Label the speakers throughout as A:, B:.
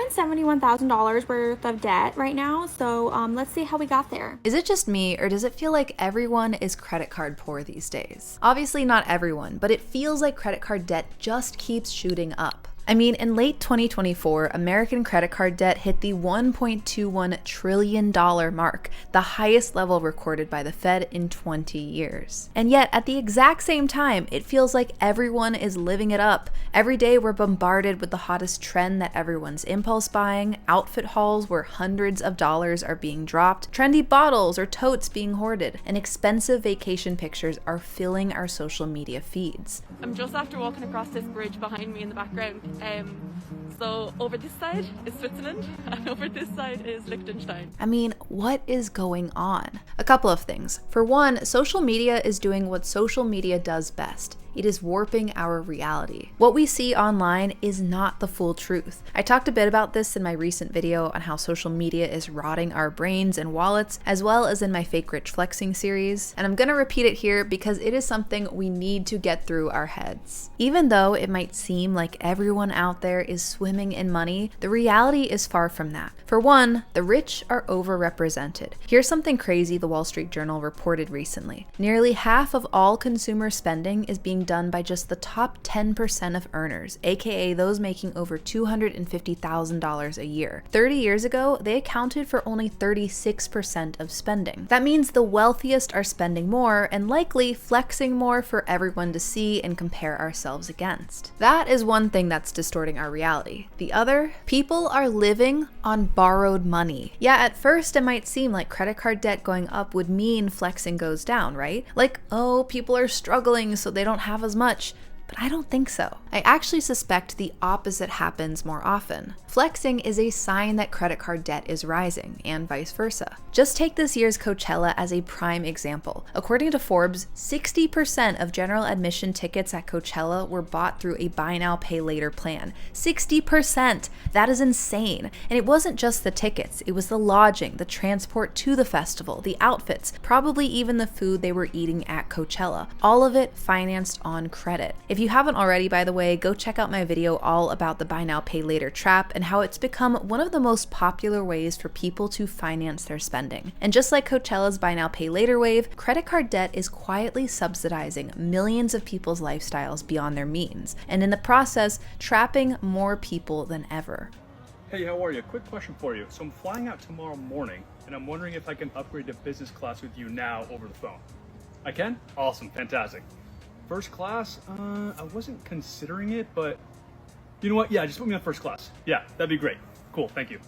A: in $71,000 worth of debt right now, so let's see how we got there.
B: Is it just me, or does it feel like everyone is credit card poor these days? Obviously not everyone, but it feels like credit card debt just keeps shooting up. I mean, in late 2024, American credit card debt hit the $1.21 trillion mark, the highest level recorded by the Fed in 20 years. And yet, at the exact same time, it feels like everyone is living it up. Every day we're bombarded with the hottest trend that everyone's impulse buying, outfit hauls where hundreds of dollars are being dropped, trendy bottles or totes being hoarded, and expensive vacation pictures are filling our social media feeds.
C: I'm just after walking across this bridge behind me in the background. So over this side is Switzerland and over this side is Liechtenstein.
B: I mean, what is going on? A couple of things. For one, social media is doing what social media does best. It is warping our reality. What we see online is not the full truth. I talked a bit about this in my recent video on how social media is rotting our brains and wallets, as well as in my Fake Rich Flexing series, and I'm gonna repeat it here because it is something we need to get through our heads. Even though it might seem like everyone out there is swimming in money, the reality is far from that. For one, the rich are overrepresented. Here's something crazy the Wall Street Journal reported recently. Nearly half of all consumer spending is being done by just the top 10% of earners, aka those making over $250,000 a year. 30 years ago, they accounted for only 36% of spending. That means the wealthiest are spending more and likely flexing more for everyone to see and compare ourselves against. That is one thing that's distorting our reality. The other, people are living on borrowed money. Yeah, at first it might seem like credit card debt going up would mean flexing goes down, right? Like, oh, people are struggling so they don't have as much. But I don't think so. I actually suspect the opposite happens more often. Flexing is a sign that credit card debt is rising, and vice versa. Just take this year's Coachella as a prime example. According to Forbes, 60% of general admission tickets at Coachella were bought through a buy now, pay later plan. 60%! That is insane. And it wasn't just the tickets, it was the lodging, the transport to the festival, the outfits, probably even the food they were eating at Coachella. All of it financed on credit. If you haven't already, by the way, go check out my video all about the buy now, pay later trap and how it's become one of the most popular ways for people to finance their spending. And just like Coachella's buy now, pay later wave, credit card debt is quietly subsidizing millions of people's lifestyles beyond their means, and in the process, trapping more people than ever.
D: Hey, how are you? Quick question for you. So I'm flying out tomorrow morning, and I'm wondering if I can upgrade to business class with you now over the phone. I can? Awesome, fantastic. First class, I wasn't considering it, but you know what? Yeah, just put me on first class. Yeah, that'd be great. Cool, thank you.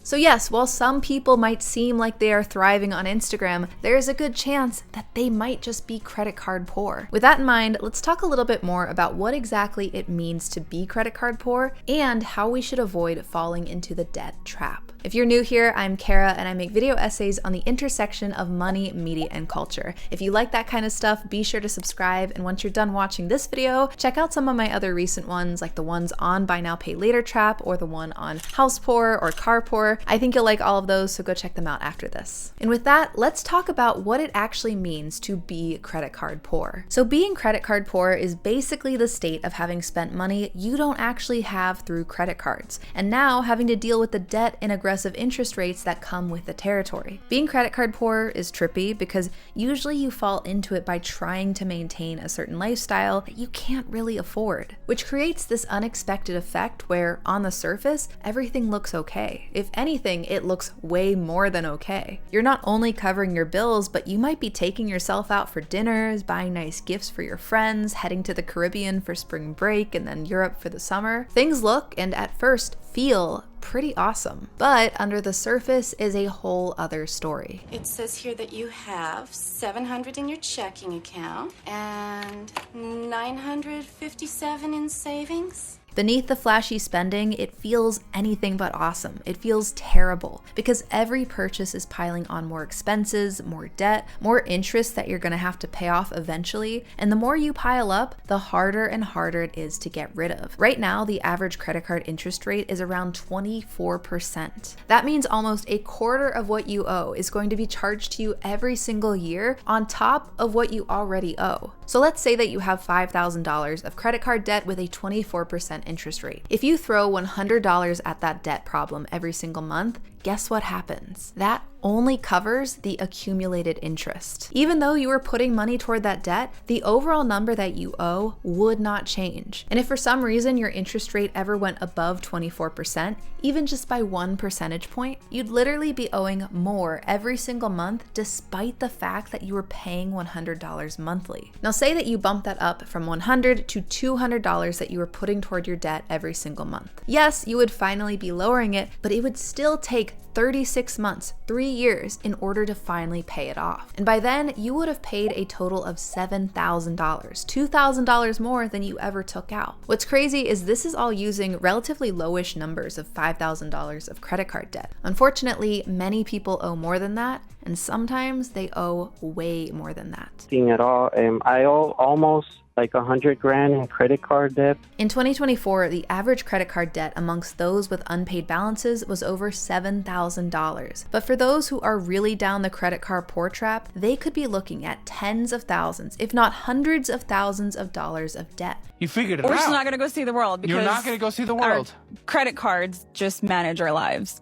B: So yes, while some people might seem like they are thriving on Instagram, there is a good chance that they might just be credit card poor. With that in mind, let's talk a little bit more about what exactly it means to be credit card poor and how we should avoid falling into the debt trap. If you're new here, I'm Cara and I make video essays on the intersection of money, media, and culture. If you like that kind of stuff, be sure to subscribe, and once you're done watching this video, check out some of my other recent ones, like the ones on buy now, pay later trap, or the one on house poor or car poor. I think you'll like all of those, so go check them out after this. And with that, let's talk about what it actually means to be credit card poor. So being credit card poor is basically the state of having spent money you don't actually have through credit cards, and now having to deal with the debt and aggressive interest rates that come with the territory. Being credit card poor is trippy because usually you fall into it by trying to maintain a certain lifestyle that you can't really afford, which creates this unexpected effect where on the surface, everything looks okay. If anything, it looks way more than okay. You're not only covering your bills, but you might be taking yourself out for dinners, buying nice gifts for your friends, heading to the Caribbean for spring break, and then Europe for the summer. Things look, and at first feel, pretty awesome. But under the surface is a whole other story.
E: It says here that you have $700 in your checking account and $957 in savings.
B: Beneath the flashy spending, it feels anything but awesome. It feels terrible because every purchase is piling on more expenses, more debt, more interest that you're gonna have to pay off eventually. And the more you pile up, the harder and harder it is to get rid of. Right now, the average credit card interest rate is around 24%. That means almost a quarter of what you owe is going to be charged to you every single year on top of what you already owe. So let's say that you have $5,000 of credit card debt with a 24% interest rate. If you throw $100 at that debt problem every single month, guess what happens? That only covers the accumulated interest. Even though you were putting money toward that debt, the overall number that you owe would not change. And if for some reason your interest rate ever went above 24%, even just by 1 percentage point, you'd literally be owing more every single month despite the fact that you were paying $100 monthly. Now say that you bump that up from $100 to $200 that you were putting toward your debt every single month. Yes, you would finally be lowering it, but it would still take 36 months, 3 years, in order to finally pay it off. And by then, you would have paid a total of $7,000, $2,000 more than you ever took out. What's crazy is this is all using relatively lowish numbers of $5,000 of credit card debt. Unfortunately, many people owe more than that, and sometimes they owe way more than that.
F: At all, I owe almost like $100,000 in credit card debt.
B: In 2024, the average credit card debt amongst those with unpaid balances was over $7,000. But for those who are really down the credit card poor trap, they could be looking at tens of thousands, if not hundreds of thousands of dollars of debt.
G: You figured it out.
H: We're just not going to go see the world because
G: You're not going to go see the world.
H: Our credit cards just manage our lives.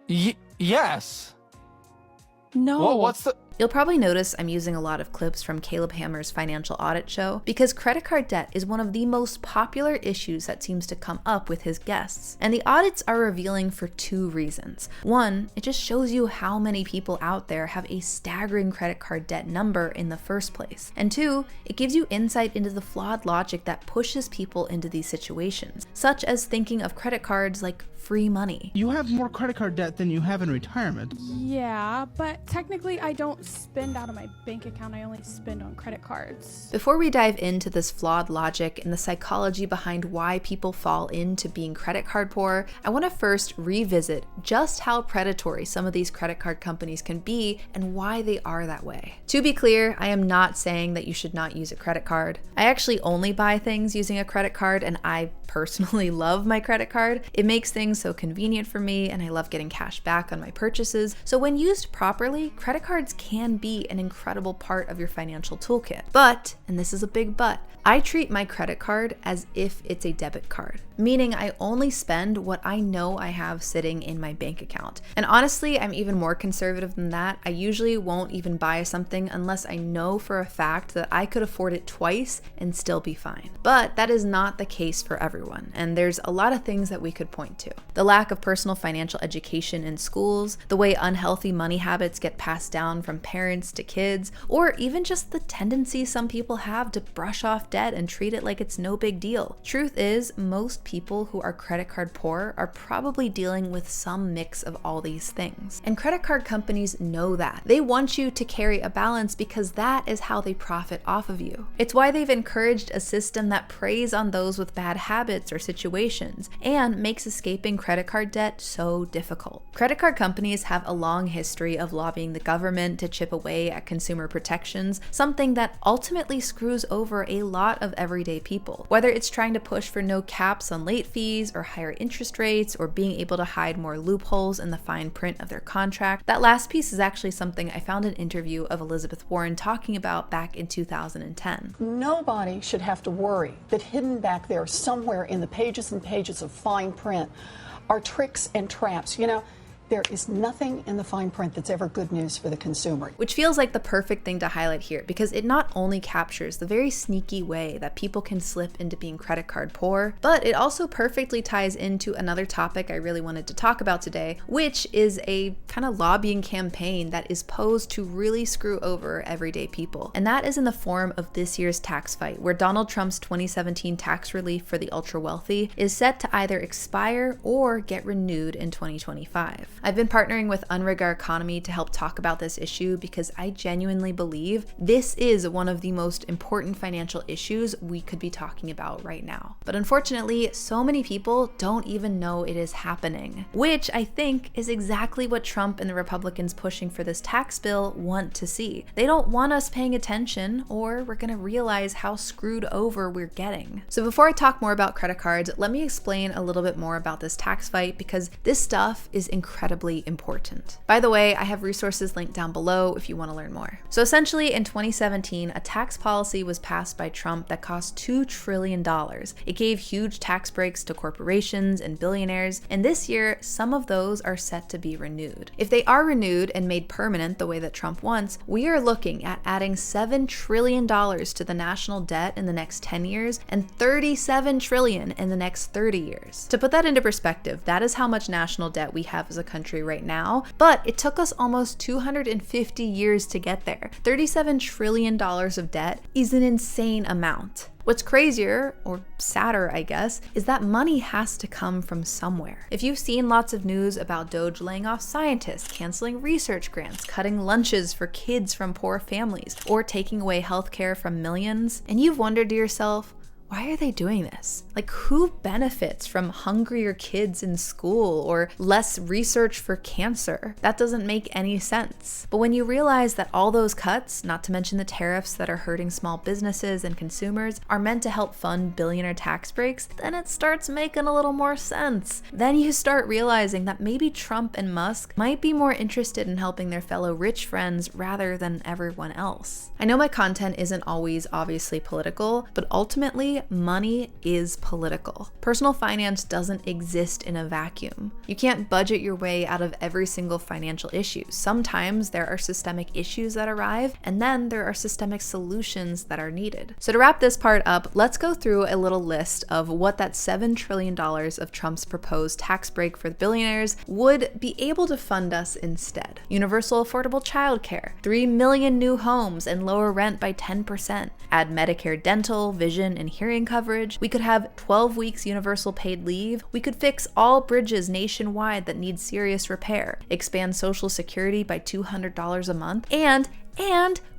G: Yes.
H: No.
G: Well, what's the...
B: You'll probably notice I'm using a lot of clips from Caleb Hammer's financial audit show because credit card debt is one of the most popular issues that seems to come up with his guests. And the audits are revealing for 2 reasons. One, it just shows you how many people out there have a staggering credit card debt number in the first place. And 2, it gives you insight into the flawed logic that pushes people into these situations, such as thinking of credit cards like free money.
I: You have more credit card debt than you have in retirement.
J: Yeah, but technically I don't spend out of my bank account. I only spend on credit cards.
B: Before we dive into this flawed logic and the psychology behind why people fall into being credit card poor, I want to first revisit just how predatory some of these credit card companies can be and why they are that way. To be clear, I am not saying that you should not use a credit card. I actually only buy things using a credit card, and I personally love my credit card. It makes things so convenient for me, and I love getting cash back on my purchases. So when used properly, credit cards can be an incredible part of your financial toolkit. But, and this is a big but, I treat my credit card as if it's a debit card, meaning I only spend what I know I have sitting in my bank account. And honestly, I'm even more conservative than that. I usually won't even buy something unless I know for a fact that I could afford it twice and still be fine. But that is not the case for everyone, and there's a lot of things that we could point to. The lack of personal financial education in schools, the way unhealthy money habits get passed down from parents to kids, or even just the tendency some people have to brush off debt and treat it like it's no big deal. Truth is, most people who are credit card poor are probably dealing with some mix of all these things. And credit card companies know that. They want you to carry a balance because that is how they profit off of you. It's why they've encouraged a system that preys on those with bad habits or situations and makes escaping credit card debt so difficult. Credit card companies have a long history of lobbying the government to chip away at consumer protections, something that ultimately screws over a lot of everyday people. Whether it's trying to push for no caps on late fees or higher interest rates or being able to hide more loopholes in the fine print of their contract. That last piece is actually something I found an interview of Elizabeth Warren talking about back in 2010.
K: Nobody should have to worry that hidden back there somewhere in the pages and pages of fine print are tricks and traps. You know, there is nothing in the fine print that's ever good news for the consumer.
B: Which feels like the perfect thing to highlight here because it not only captures the very sneaky way that people can slip into being credit card poor, but it also perfectly ties into another topic I really wanted to talk about today, which is a kind of lobbying campaign that is posed to really screw over everyday people. And that is in the form of this year's tax fight, where Donald Trump's 2017 tax relief for the ultra wealthy is set to either expire or get renewed in 2025. I've been partnering with Unrig Our Economy to help talk about this issue because I genuinely believe this is one of the most important financial issues we could be talking about right now. But unfortunately, so many people don't even know it is happening, which I think is exactly what Trump and the Republicans pushing for this tax bill want to see. They don't want us paying attention, or we're gonna realize how screwed over we're getting. So before I talk more about credit cards, let me explain a little bit more about this tax fight because this stuff is incredibly incredibly important. By the way, I have resources linked down below if you want to learn more. So essentially in 2017, a tax policy was passed by Trump that cost $2 trillion. It gave huge tax breaks to corporations and billionaires, and this year, some of those are set to be renewed. If they are renewed and made permanent the way that Trump wants, we are looking at adding $7 trillion to the national debt in the next 10 years and $37 trillion in the next 30 years. To put that into perspective, that is how much national debt we have as a country right now, but it took us almost 250 years to get there. $37 trillion of debt is an insane amount. What's crazier, or sadder I guess, is that money has to come from somewhere. If you've seen lots of news about Doge laying off scientists, canceling research grants, cutting lunches for kids from poor families, or taking away healthcare from millions, and you've wondered to yourself, why are they doing this? Like, who benefits from hungrier kids in school or less research for cancer? That doesn't make any sense. But when you realize that all those cuts, not to mention the tariffs that are hurting small businesses and consumers, are meant to help fund billionaire tax breaks, then it starts making a little more sense. Then you start realizing that maybe Trump and Musk might be more interested in helping their fellow rich friends rather than everyone else. I know my content isn't always obviously political, but ultimately, money is political. Personal finance doesn't exist in a vacuum. You can't budget your way out of every single financial issue. Sometimes there are systemic issues that arrive, and then there are systemic solutions that are needed. So to wrap this part up, let's go through a little list of what that $7 trillion of Trump's proposed tax break for the billionaires would be able to fund us instead. Universal affordable childcare, 3 million new homes and lower rent by 10%, add Medicare dental, vision, and hearing coverage. We could have 12 weeks universal paid leave. We could fix all bridges nationwide that need serious repair, expand Social Security by $200 a month, and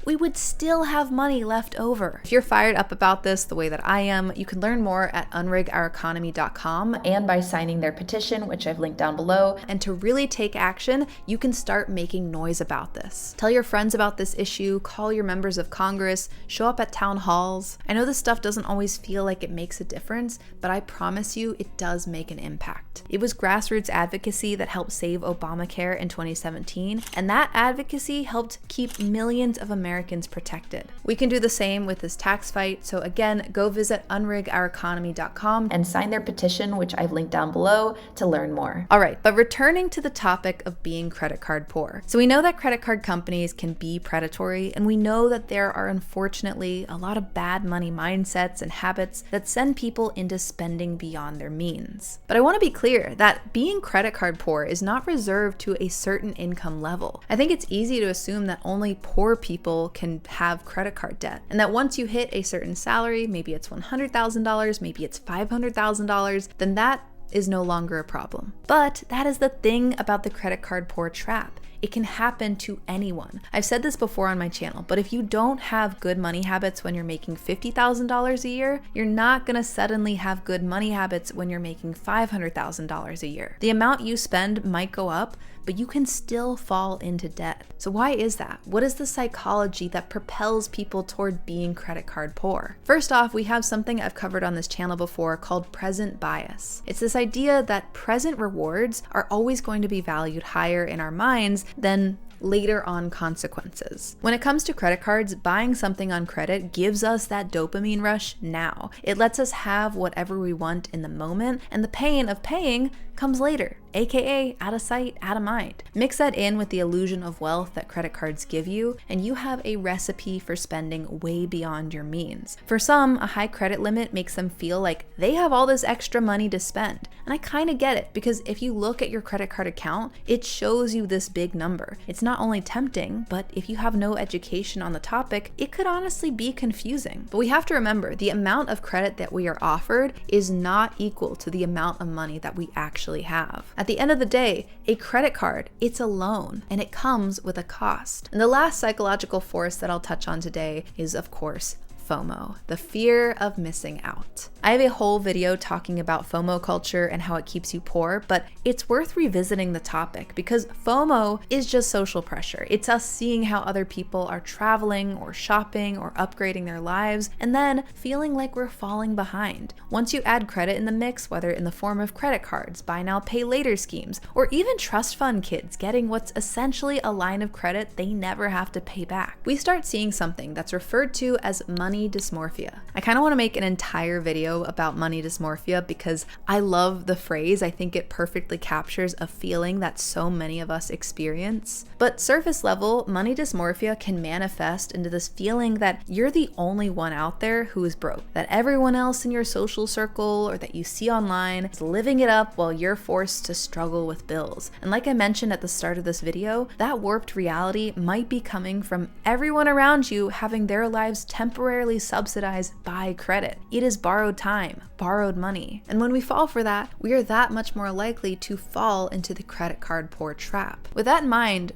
B: we would still have money left over. If you're fired up about this the way that I am, you can learn more at unrigouraeconomy.com and by signing their petition, which I've linked down below. And to really take action, you can start making noise about this. Tell your friends about this issue, call your members of Congress, show up at town halls. I know this stuff doesn't always feel like it makes a difference, but I promise you it does make an impact. It was grassroots advocacy that helped save Obamacare in 2017, and that advocacy helped keep millions of Americans protected. We can do the same with this tax fight, so again, go visit unrigouraeconomy.com and sign their petition, which I've linked down below, to learn more. All right, but returning to the topic of being credit card poor. So we know that credit card companies can be predatory, and we know that there are unfortunately a lot of bad money mindsets and habits that send people into spending beyond their means. But I want to be clear that being credit card poor is not reserved to a certain income level. I think it's easy to assume that only poor people can have credit card debt, and that once you hit a certain salary, maybe it's $100,000, maybe it's $500,000, then that is no longer a problem. But that is the thing about the credit card poor trap. It can happen to anyone. I've said this before on my channel, but if you don't have good money habits when you're making $50,000 a year, you're not gonna suddenly have good money habits when you're making $500,000 a year. The amount you spend might go up, but you can still fall into debt. So why is that? What is the psychology that propels people toward being credit card poor? First off, we have something I've covered on this channel before called present bias. It's this idea that present rewards are always going to be valued higher in our minds than later on consequences. When it comes to credit cards, buying something on credit gives us that dopamine rush now. It lets us have whatever we want in the moment, and the pain of paying comes later, aka out of sight, out of mind. Mix that in with the illusion of wealth that credit cards give you, and you have a recipe for spending way beyond your means. For some, a high credit limit makes them feel like they have all this extra money to spend. And I kind of get it, because if you look at your credit card account, it shows you this big number. It's not only tempting, but if you have no education on the topic, it could honestly be confusing. But we have to remember, the amount of credit that we are offered is not equal to the amount of money that we actually have. At the end of the day, a credit card, it's a loan, and it comes with a cost. And the last psychological force that I'll touch on today is, of course, FOMO, the fear of missing out. I have a whole video talking about FOMO culture and how it keeps you poor, but it's worth revisiting the topic because FOMO is just social pressure. It's us seeing how other people are traveling or shopping or upgrading their lives and then feeling like we're falling behind. Once you add credit in the mix, whether in the form of credit cards, buy now, pay later schemes, or even trust fund kids getting what's essentially a line of credit they never have to pay back, we start seeing something that's referred to as money dysmorphia. I kind of want to make an entire video about money dysmorphia because I love the phrase. I think it perfectly captures a feeling that so many of us experience. But surface level, money dysmorphia can manifest into this feeling that you're the only one out there who is broke, that everyone else in your social circle or that you see online is living it up while you're forced to struggle with bills. And like I mentioned at the start of this video, that warped reality might be coming from everyone around you having their lives temporarily subsidized by credit. It is borrowed time, borrowed money. And when we fall for that, we are that much more likely to fall into the credit card poor trap. With that in mind,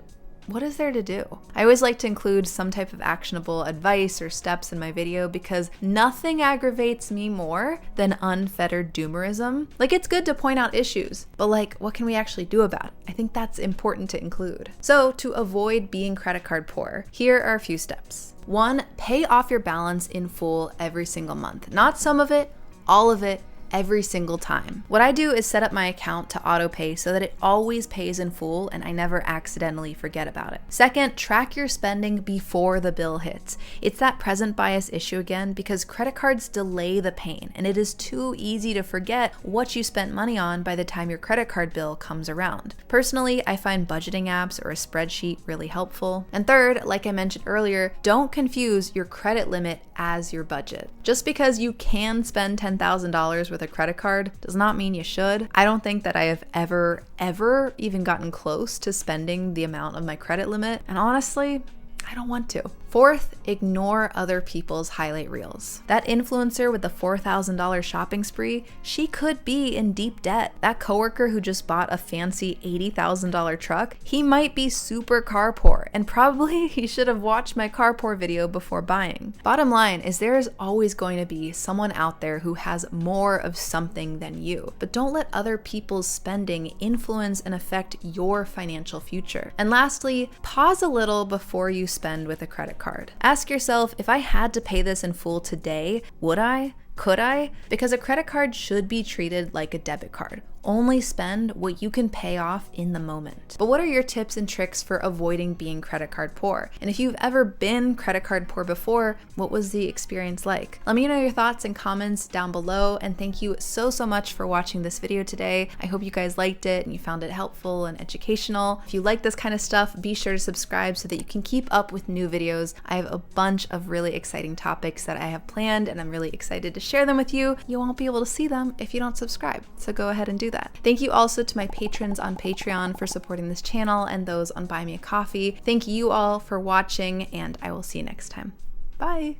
B: what is there to do? I always like to include some type of actionable advice or steps in my video because nothing aggravates me more than unfettered doomerism. Like, it's good to point out issues, but like, what can we actually do about it? I think that's important to include. So to avoid being credit card poor, here are a few steps. 1, pay off your balance in full every single month. Not some of it, all of it, every single time. What I do is set up my account to auto pay so that it always pays in full and I never accidentally forget about it. 2nd, track your spending before the bill hits. It's that present bias issue again because credit cards delay the pain and it is too easy to forget what you spent money on by the time your credit card bill comes around. Personally, I find budgeting apps or a spreadsheet really helpful. And 3rd, like I mentioned earlier, don't confuse your credit limit as your budget. Just because you can spend $10,000 with a credit card does not mean you should. I don't think that I have ever even gotten close to spending the amount of my credit limit, and honestly, I don't want to. 4th, ignore other people's highlight reels. That influencer with the $4,000 shopping spree, she could be in deep debt. That coworker who just bought a fancy $80,000 truck, he might be super car poor, and probably he should have watched my car poor video before buying. Bottom line is there is always going to be someone out there who has more of something than you, but don't let other people's spending influence and affect your financial future. And lastly, pause a little before you spend with a credit card. Ask yourself, if I had to pay this in full today, would I? Could I? Because a credit card should be treated like a debit card. Only spend what you can pay off in the moment. But what are your tips and tricks for avoiding being credit card poor? And if you've ever been credit card poor before, what was the experience like? Let me know your thoughts and comments down below. And thank you so much for watching this video today. I hope you guys liked it and you found it helpful and educational. If you like this kind of stuff, be sure to subscribe so that you can keep up with new videos. I have a bunch of really exciting topics that I have planned and I'm really excited to share them with you. You won't be able to see them if you don't subscribe. So go ahead and do that. Thank you also to my patrons on Patreon for supporting this channel and those on Buy Me a Coffee. Thank you all for watching and I will see you next time. Bye.